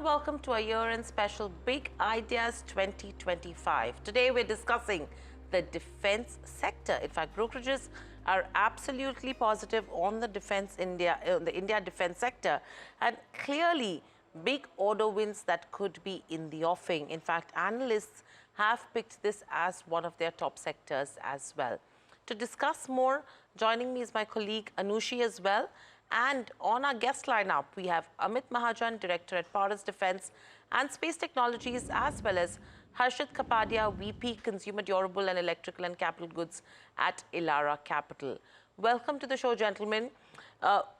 and welcome to our year-end special Big Ideas 2025. Today we're discussing the defense sector. In fact, brokerages are absolutely positive on the India defense sector, and clearly big order wins that could be in the offing. In fact, analysts have picked this as one of their top sectors as well. To discuss more, joining me is my colleague Anushi as well. And on our guest lineup, we have Amit Mahajan, Director at Paras Defense and Space Technologies, as well as Harshit Kapadia, VP Consumer Durable and Electrical and Capital Goods at Elara Capital. Welcome to the show, gentlemen.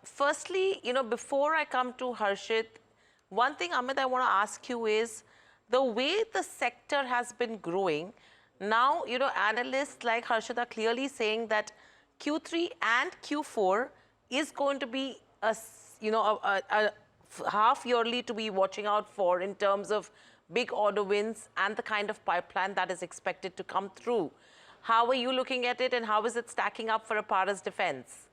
Firstly, before I come to Harshit, one thing, Amit, I want to ask you is the way the sector has been growing. Now, analysts like Harshit are clearly saying that Q3 and Q4 is going to be a half yearly to be watching out for in terms of big order wins and the kind of pipeline that is expected to come through. How are you looking at it, and how is it stacking up for a Paras Defense?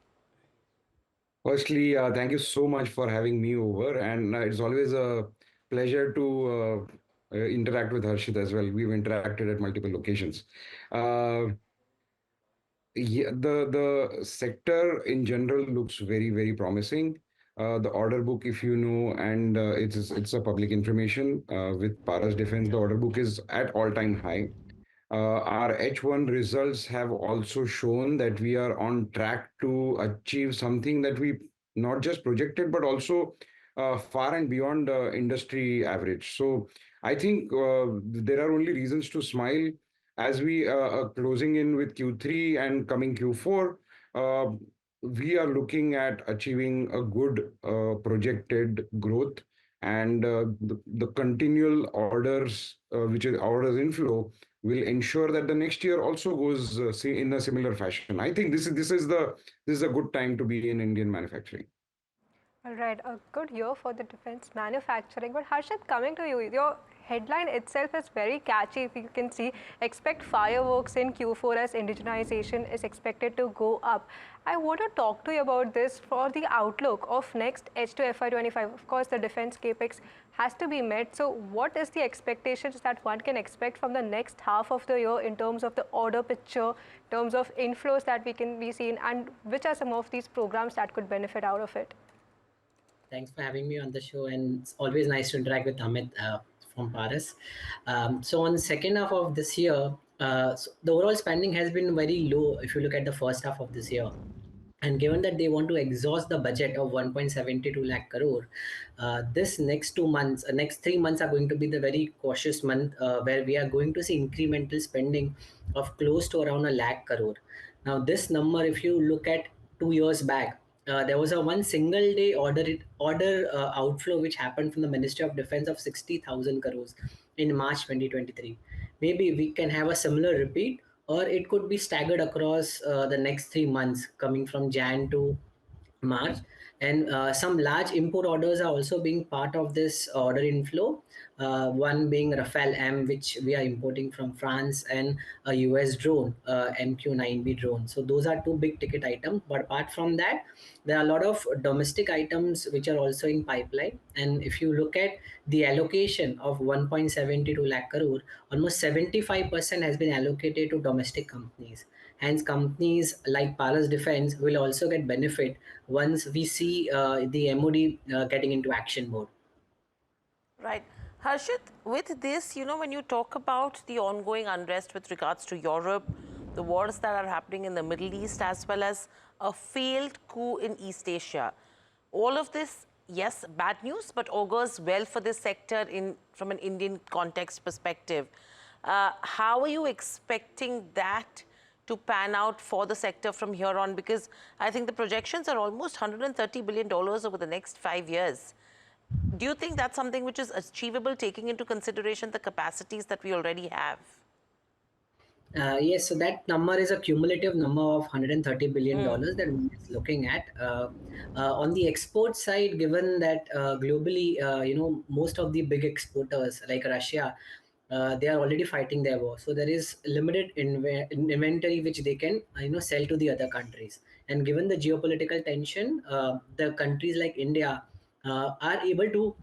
Firstly, thank you so much for having me over, and it's always a pleasure to interact with Harshit as well. We've interacted at multiple locations. Uh, yeah, the sector in general looks very, very promising. The order book, if you know, and it's a public information with Paras Defense, the order book is at all-time high. Our H1 results have also shown that we are on track to achieve something that we not just projected, but also far and beyond industry average. So I think there are only reasons to smile as we are closing in with Q3 and coming Q4. Uh, we are looking at achieving a good projected growth, and the continual orders, which is orders inflow, will ensure that the next year also goes in a similar fashion. I think this is a good time to be in Indian manufacturing. All right, a good year for the defense manufacturing. But Harshit, coming to you, your headline itself is very catchy. If you can see, expect fireworks in Q4 as indigenization is expected to go up. I want to talk to you about this for the outlook of next H2 FY25. Of course, the defense capex has to be met. So what is the expectations that one can expect from the next half of the year in terms of the order picture, in terms of inflows that we can be seen, and which are some of these programs that could benefit out of it? Thanks for having me on the show, and it's always nice to interact with Amit from Paras. So on the second half of this year, so the overall spending has been very low if you look at the first half of this year. And given that they want to exhaust the budget of 1.72 lakh crore, this next 2 months, next 3 months are going to be the very cautious month where we are going to see incremental spending of close to around a lakh crore. Now, this number, if you look at 2 years back, there was a one single day order outflow which happened from the Ministry of Defense of 60,000 crores in March 2023. Maybe we can have a similar repeat, or it could be staggered across the next 3 months, coming from Jan to March. And some large import orders are also being part of this order inflow. One being Rafale M, which we are importing from France, and a US drone, MQ-9B drone. So those are two big ticket items. But apart from that, there are a lot of domestic items which are also in pipeline. And if you look at the allocation of 1.72 lakh crore, almost 75% has been allocated to domestic companies. Hence, companies like Paras Defense will also get benefit once we see the MOD getting into action mode. Right. Harshit, with this, when you talk about the ongoing unrest with regards to Europe, the wars that are happening in the Middle East, as well as a failed coup in East Asia, all of this, yes, bad news, but augurs well for this sector from an Indian context perspective. How are you expecting that to pan out for the sector from here on? Because I think the projections are almost $130 billion over the next 5 years. Do you think that's something which is achievable, taking into consideration the capacities that we already have? Yes, so that number is a cumulative number of $130 billion that one is looking at. On the export side, given that globally, most of the big exporters like Russia, they are already fighting their war. So there is limited inventory which they can, sell to the other countries. And given the geopolitical tension, the countries like India are able to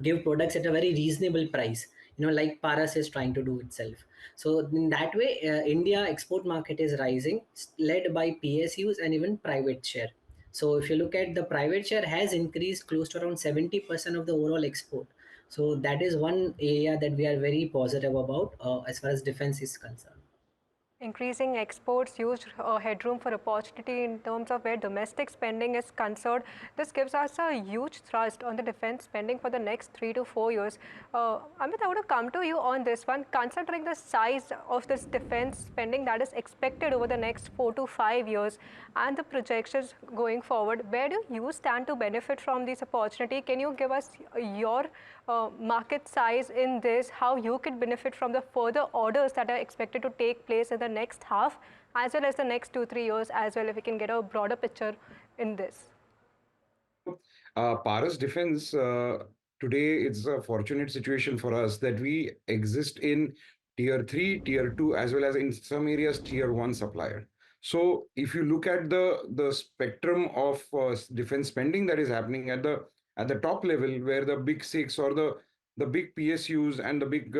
give products at a very reasonable price, like Paras is trying to do itself. So in that way, India export market is rising, led by PSUs and even private share. So if you look at, the private share has increased close to around 70% of the overall export. So that is one area that we are very positive about as far as defense is concerned. Increasing exports, huge headroom for opportunity in terms of where domestic spending is concerned. This gives us a huge thrust on the defense spending for the next 3 to 4 years. Amit, I want to come to you on this one. Considering the size of this defense spending that is expected over the next 4 to 5 years and the projections going forward, where do you stand to benefit from this opportunity? Can you give us your market size in this, how you could benefit from the further orders that are expected to take place in the next half, as well as the next 2 3 years as well, if we can get a broader picture in this? Paras Defense, today it's a fortunate situation for us that we exist in tier 3, tier 2, as well as in some areas tier 1 supplier. So if you look at the spectrum of defense spending that is happening at the top level, where the big six or the big PSUs and the big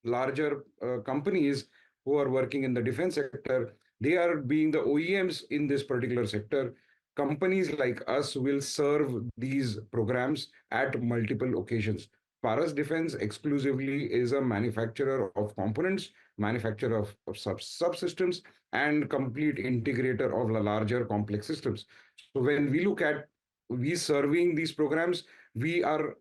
larger companies who are working in the defense sector, they are being the OEMs in this particular sector. Companies like us will serve these programs at multiple occasions. Paras Defense exclusively is a manufacturer of components, manufacturer of subsystems, and complete integrator of the larger complex systems. So when we look at we serving these programs, we are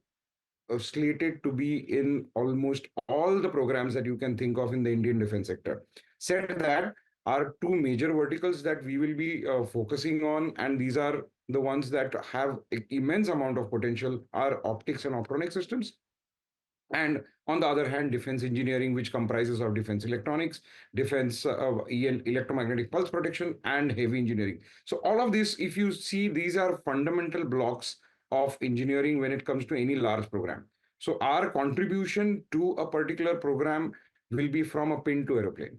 slated to be in almost all the programs that you can think of in the Indian defense sector. Said that, are two major verticals that we will be focusing on, and these are the ones that have immense amount of potential, are optics and optronic systems. And on the other hand, defense engineering, which comprises of defense electronics, defense electromagnetic pulse protection, and heavy engineering. So all of this, if you see, these are fundamental blocks of engineering when it comes to any large program. So our contribution to a particular program will be from a pin to aeroplane,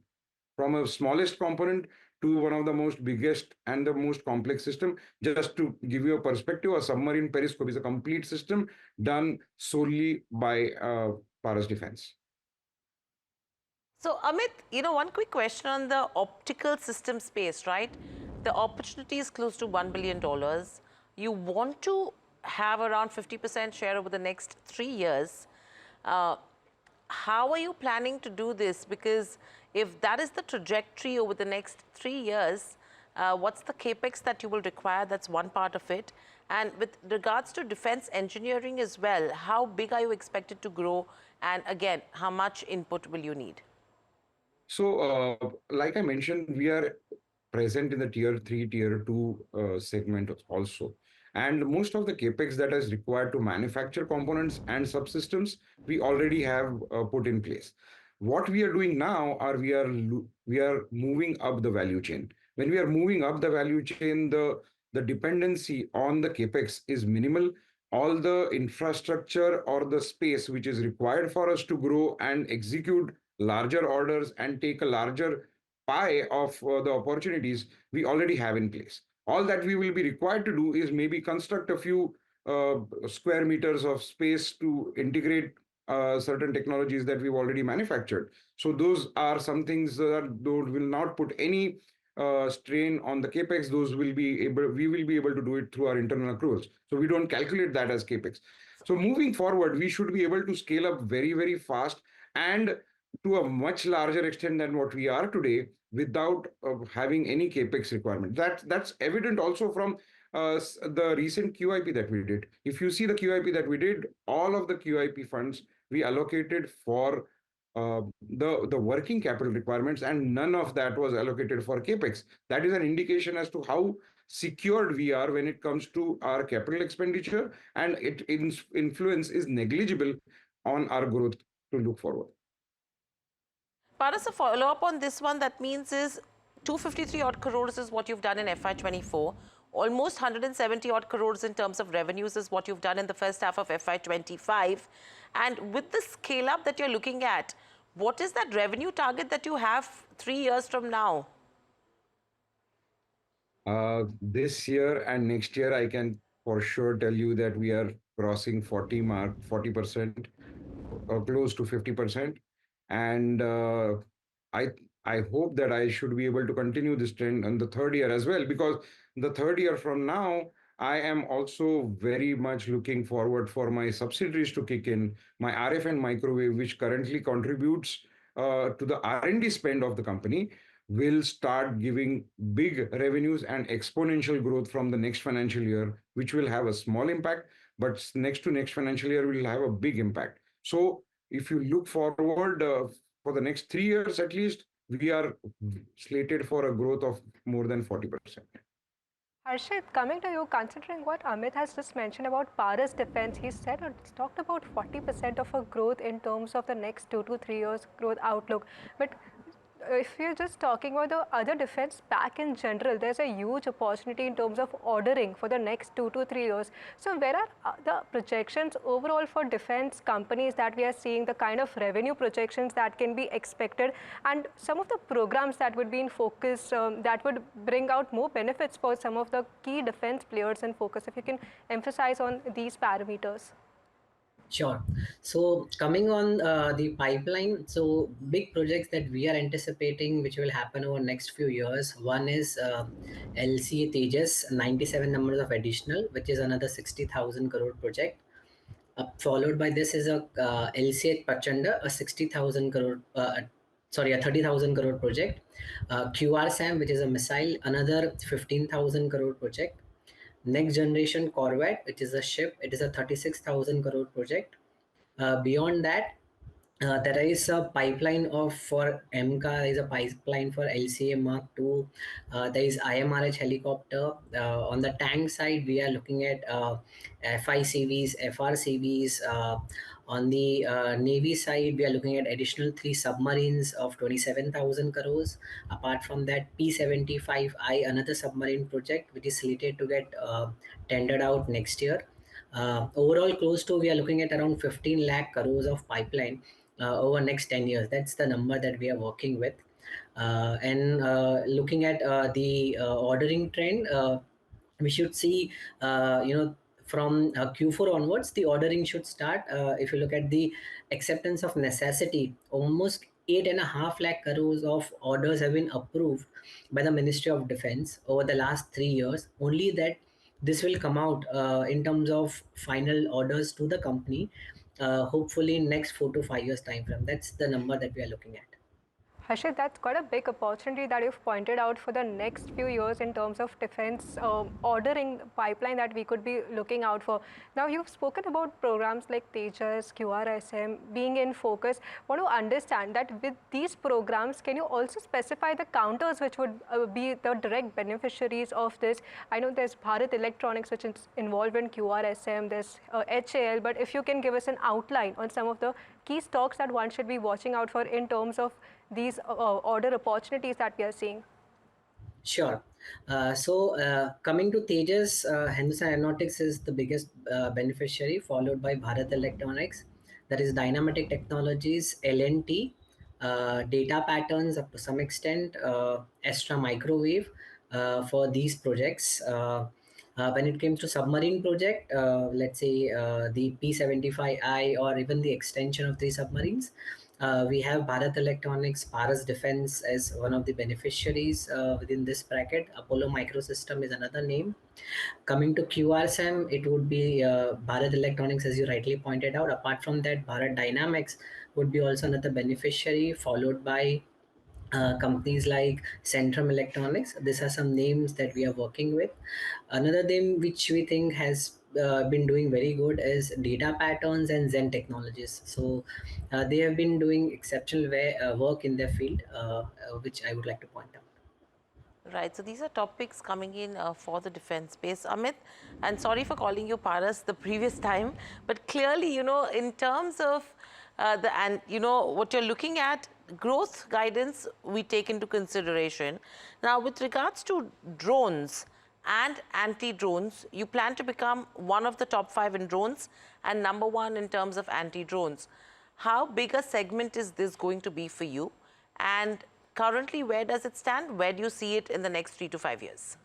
from a smallest component to one of the most biggest and the most complex system. Just to give you a perspective, a submarine periscope is a complete system done solely by Paras Defense. So, Amit, one quick question on the optical system space, right? The opportunity is close to $1 billion. You want to have around 50% share over the next 3 years. How are you planning to do this? Because if that is the trajectory over the next 3 years, what's the capex that you will require? That's one part of it. And with regards to defense engineering as well, how big are you expected to grow? And again, how much input will you need? So, like I mentioned, we are present in the tier 3, tier 2 segment also. And most of the capex that is required to manufacture components and subsystems, we already have put in place. What we are doing now are we are moving up the value chain. When we are moving up the value chain, the dependency on the capex is minimal. All the infrastructure or the space which is required for us to grow and execute larger orders and take a larger pie of the opportunities we already have in place. All that we will be required to do is maybe construct a few square meters of space to integrate certain technologies that we've already manufactured. So those are some things that those will not put any strain on the capex. Those will be able, we will be able to do it through our internal accruals. So we don't calculate that as capex. So moving forward, we should be able to scale up very, very fast and to a much larger extent than what we are today without having any capex requirement. That's evident also from the recent QIP that we did. If you see the QIP that we did, all of the QIP funds we allocated for the working capital requirements, and none of that was allocated for capex. That is an indication as to how secured we are when it comes to our capital expenditure, and its influence is negligible on our growth to look forward. Paras, a follow-up on this one, that means is 253 odd crores is what you've done in FY24. Almost 170 odd crores in terms of revenues is what you've done in the first half of FY25. And with the scale up that you're looking at, what is that revenue target that you have 3 years from now? This year and next year, I can for sure tell you that we are crossing 40%, close to 50%. And I I hope that I should be able to continue this trend in the third year as well, because the third year from now, I am also very much looking forward for my subsidiaries to kick in, my RF and microwave, which currently contributes to the R&D spend of the company, will start giving big revenues and exponential growth from the next financial year, which will have a small impact, but next to next financial year will have a big impact. So if you look forward for the next 3 years at least, we are slated for a growth of more than 40%. Harshit, coming to you, considering what Amit has just mentioned about Paras defense, he said it's talked about 40% of a growth in terms of the next 2 to 3 years growth outlook. But if you're just talking about the other defense pack in general, there's a huge opportunity in terms of ordering for the next 2 to 3 years. So where are the projections overall for defense companies that we are seeing, the kind of revenue projections that can be expected, and some of the programs that would be in focus that would bring out more benefits for some of the key defense players in focus? If you can emphasize on these parameters. Sure. So coming on the pipeline, so big projects that we are anticipating, which will happen over next few years. One is LCA Tejas, 97 numbers of additional, which is another 60,000 crore project. Followed by this is a LCA Pachanda, a 60,000 crore, sorry, a 30,000 crore project. QRSAM, which is a missile, another 15,000 crore project. Next generation Corvette, which is a ship, it is a 36,000 crore project. Beyond that, there is a pipeline of for MCA, there is a pipeline for LCA Mark II, there is IMRH helicopter. On the tank side, we are looking at FICVs, FRCVs. On the Navy side, we are looking at additional 3 submarines of 27,000 crores. Apart from that, P-75I, another submarine project, which is slated to get tendered out next year. Overall, close to, we are looking at around 15 lakh crores of pipeline over next 10 years. That's the number that we are working with. And looking at the ordering trend, we should see, from Q4 onwards, the ordering should start. If you look at the acceptance of necessity, almost 8.5 lakh crores of orders have been approved by the Ministry of Defense over the last 3 years. Only that this will come out in terms of final orders to the company, hopefully in next 4 to 5 years time frame. That's the number that we are looking at. Harshit, that's quite a big opportunity that you've pointed out for the next few years in terms of defense ordering pipeline that we could be looking out for. Now, you've spoken about programs like Tejas, QRSM being in focus. I want to understand that with these programs, can you also specify the counters which would be the direct beneficiaries of this? I know there's Bharat Electronics, which is involved in QRSM, there's HAL, but if you can give us an outline on some of the key stocks that one should be watching out for in terms of these order opportunities that we are seeing. Sure. Coming to Tejas, Hindustan Aeronautics is the biggest beneficiary, followed by Bharat Electronics. That is Dynamatic Technologies, L&T, Data Patterns up to some extent, Astra Microwave for these projects. When it comes to submarine project, let's say the P-75I or even the extension of 3 submarines, we have Bharat Electronics, Paras Defense as one of the beneficiaries within this bracket. Apollo Microsystem is another name. Coming to QRSAM, it would be Bharat Electronics, as you rightly pointed out. Apart from that, Bharat Dynamics would be also another beneficiary, followed by companies like Centrum Electronics. These are some names that we are working with. Another name which we think has been doing very good is Data Patterns and Zen Technologies. So they have been doing exceptional work in their field, which I would like to point out. Right, so these are topics coming in for the defense space. Amit, and sorry for calling you Paras the previous time, but clearly, in terms of what you're looking at, growth guidance we take into consideration. Now, with regards to drones and anti-drones, you plan to become one of the top 5 in drones and number 1 in terms of anti-drones. How big a segment is this going to be for you? And currently, where does it stand? Where do you see it in the next 3 to 5 years?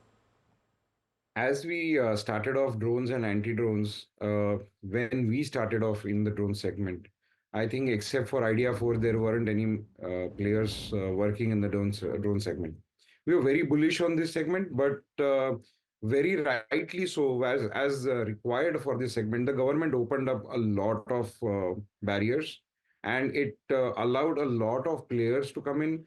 As we started off drones and anti-drones, when we started off in the drone segment, I think except for Idea 4, there weren't any players working in the drone segment. We were very bullish on this segment, but very rightly so, as required for this segment, the government opened up a lot of barriers, and it allowed a lot of players to come in.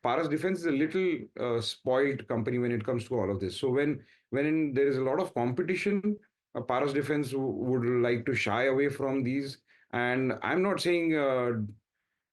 Paras Defense is a little spoiled company when it comes to all of this. So when there is a lot of competition, Paras Defense would like to shy away from these. And I'm not saying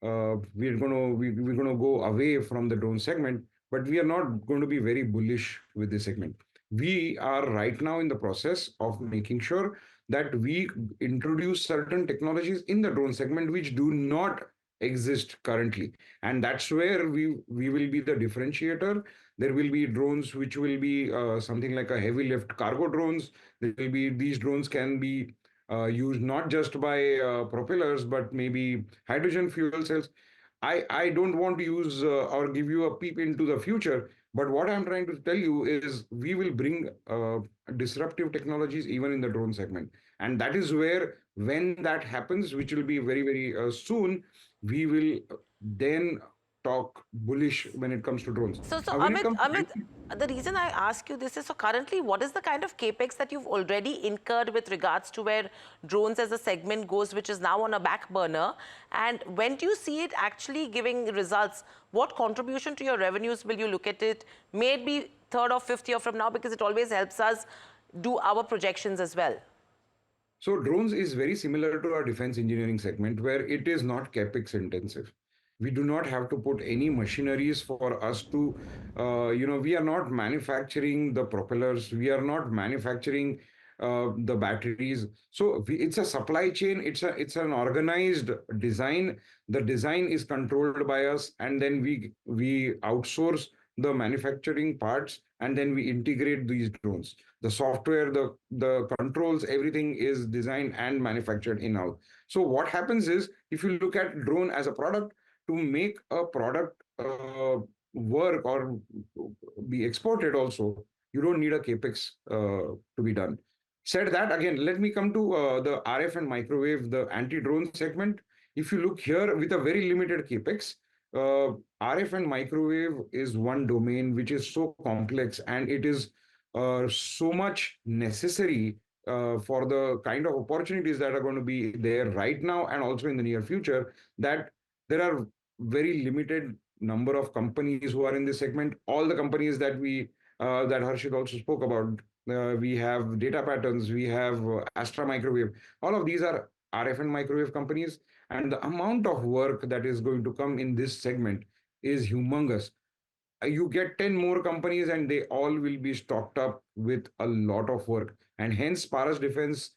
we're gonna go away from the drone segment, but we are not going to be very bullish with this segment. We are right now in the process of making sure that we introduce certain technologies in the drone segment which do not exist currently, and that's where we will be the differentiator. There will be drones which will be something like a heavy lift cargo drones. There will be these drones can be used not just by propellers, but maybe hydrogen fuel cells. I don't want to use or give you a peep into the future, but what I'm trying to tell you is we will bring disruptive technologies even in the drone segment. And that is where, when that happens, which will be very, very soon, we will then talk bullish when it comes to drones. So When it comes Amit, to the reason I ask you this is, so currently, what is the kind of capex that you've already incurred with regards to where drones as a segment goes, which is now on a back burner? And when do you see it actually giving results? What contribution to your revenues will you look at it? May it be third or fifth year from now, because it always helps us do our projections as well. So drones is very similar to our defense engineering segment, where it is not capex intensive. We do not have to put any machineries for us to, we are not manufacturing the propellers. We are not manufacturing the batteries. So it's a supply chain. It's an organized design. The design is controlled by us, and then we outsource the manufacturing parts, and then we integrate these drones. The software, the controls, everything is designed and manufactured in-house. So what happens is, if you look at drone as a product, to make a product work or be exported also, you don't need a capex to be done. Said that, again, let me come to the RF and microwave, the anti-drone segment. If you look here, with a very limited capex, RF and microwave is one domain which is so complex, and it is so much necessary for the kind of opportunities that are going to be there right now and also in the near future, that there are very limited number of companies who are in this segment. All the companies that Harshit also spoke about, we have Data Patterns, we have Astra Microwave. All of these are RF and microwave companies, and the amount of work that is going to come in this segment is humongous. You get 10 more companies and they all will be stocked up with a lot of work. And hence, Paras Defense,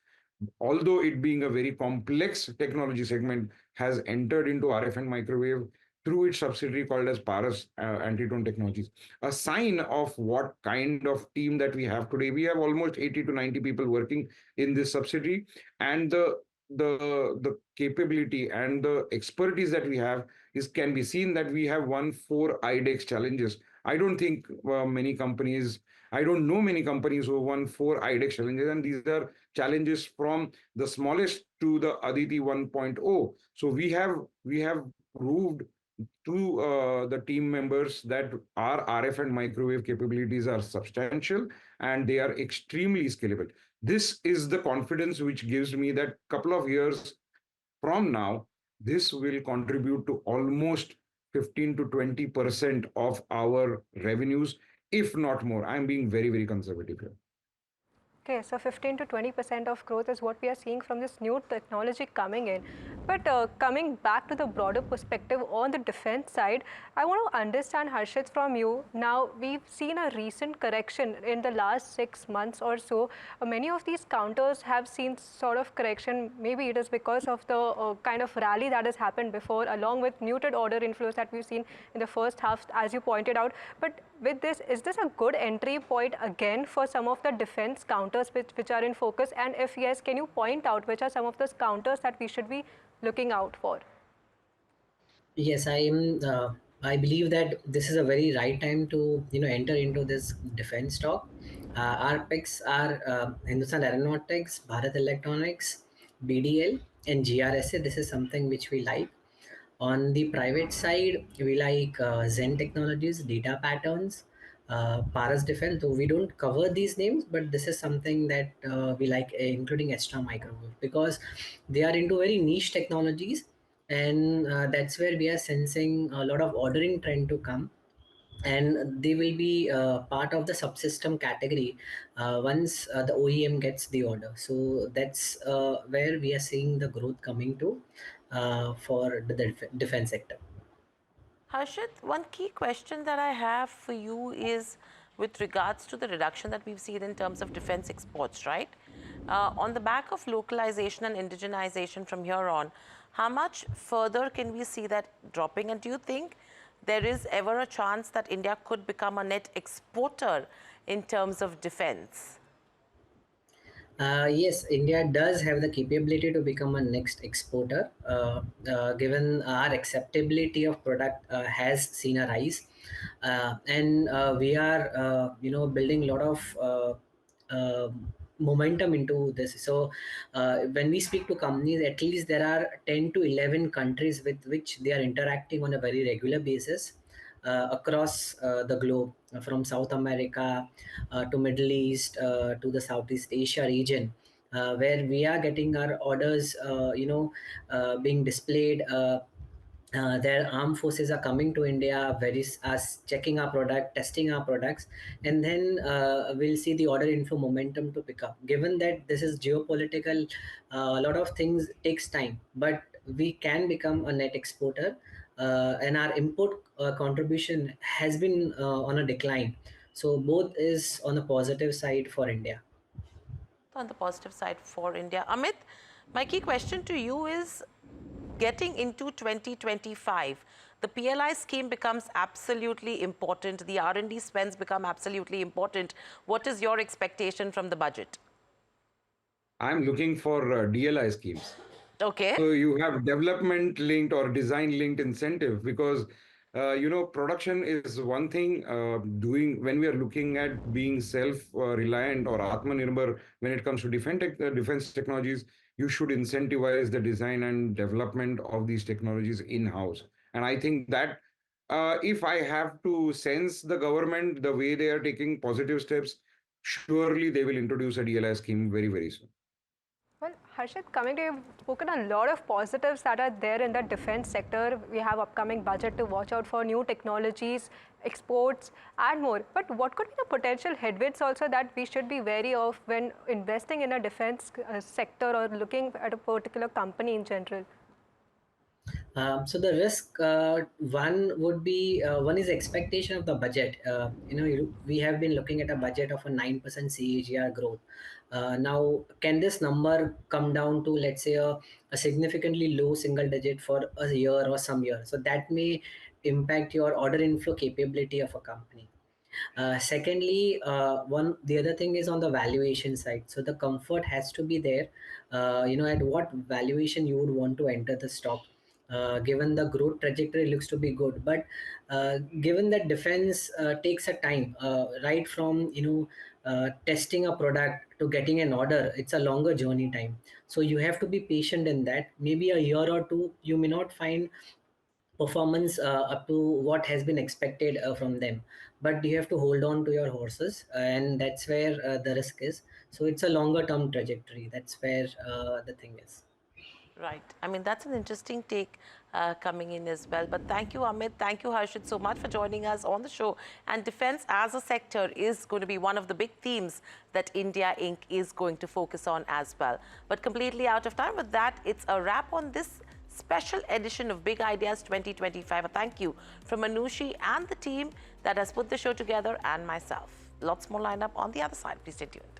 although it being a very complex technology segment, has entered into RF and microwave through its subsidiary called as Paras Anti-Drone Technologies. A sign of what kind of team that we have today. We have almost 80 to 90 people working in this subsidiary, and the capability and the expertise that we have can be seen that we have won 4 IDEX challenges. I don't think many companies, I don't know many companies who have won 4 IDEX challenges, and these are challenges from the smallest to the Aditi 1.0. So we have proved to the team members that our RF and microwave capabilities are substantial and they are extremely scalable. This is the confidence which gives me that couple of years from now, this will contribute to almost 15 to 20% of our revenues, if not more. I'm being very, very conservative here. Okay, so 15 to 20% of growth is what we are seeing from this new technology coming in. But coming back to the broader perspective on the defense side, I want to understand, Harshit, from you. Now, we've seen a recent correction in the last 6 months or so. Many of these counters have seen sort of correction. Maybe it is because of the kind of rally that has happened before, along with muted order inflows that we've seen in the first half, as you pointed out. But with this, is this a good entry point again for some of the defense counters which are in focus? And if yes, can you point out which are some of those counters that we should be looking out for? Yes, I am. I believe that this is a very right time to enter into this defense stock. Our picks are Hindustan Aeronautics, Bharat Electronics, BDL, and GRSA. This is something which we like. On the private side, we like Zen Technologies, Data Patterns, Paras Defense. So we don't cover these names, but this is something that we like, including Extra Microwave, because they are into very niche technologies, and that's where we are sensing a lot of ordering trend to come, and they will be part of the subsystem category once the OEM gets the order. So that's where we are seeing the growth coming to for the defense sector. Harshit, one key question that I have for you is with regards to the reduction that we've seen in terms of defense exports, right? On the back of localization and indigenization from here on, how much further can we see that dropping? And do you think there is ever a chance that India could become a net exporter in terms of defense? Yes, India does have the capability to become a next exporter, given our acceptability of product has seen a rise, and we are, building a lot of momentum into this. So, when we speak to companies, at least there are 10 to 11 countries with which they are interacting on a very regular basis across the globe, from South America to Middle East to the Southeast Asia region, where we are getting our orders, being displayed. Their armed forces are coming to India, us checking our product, testing our products, and then we'll see the order inflow momentum to pick up. Given that this is geopolitical, a lot of things takes time, but we can become a net exporter, and our import contribution has been on a decline. So both is on the positive side for India. On the positive side for India. Amit, my key question to you is getting into 2025, the PLI scheme becomes absolutely important. The R&D spends become absolutely important. What is your expectation from the budget? I'm looking for DLI schemes. Okay. So you have development linked or design linked incentive, because production is one thing. Doing when we are looking at being self-reliant or Atmanirbhar when it comes to defense technologies, you should incentivize the design and development of these technologies in-house. And I think that if I have to sense the government the way they are taking positive steps, surely they will introduce a DLI scheme very, very soon. Well, Harshit, coming to you, you've spoken a lot of positives that are there in the defense sector. We have upcoming budget to watch out for new technologies, exports, and more. But what could be the potential headwinds also that we should be wary of when investing in a defense sector or looking at a particular company in general? So the risk, one is expectation of the budget. We have been looking at a budget of a 9% CAGR growth. Now, can this number come down to, let's say, a significantly low single digit for a year or some year? So that may impact your order inflow capability of a company. Secondly, the other thing is on the valuation side. So the comfort has to be there. At what valuation you would want to enter the stock. Given the growth trajectory looks to be good, but given that defense takes a time, right from testing a product to getting an order, it's a longer journey time. So you have to be patient in that. Maybe a year or two, you may not find performance up to what has been expected from them, but you have to hold on to your horses, and that's where the risk is. So it's a longer term trajectory. That's where the thing is. Right. I mean, that's an interesting take coming in as well. But thank you, Amit. Thank you, Harshit, so much for joining us on the show. And defense as a sector is going to be one of the big themes that India Inc. is going to focus on as well. But completely out of time with that, it's a wrap on this special edition of Big Ideas 2025. A thank you from Anushi and the team that has put the show together, and myself. Lots more lineup on the other side. Please stay tuned.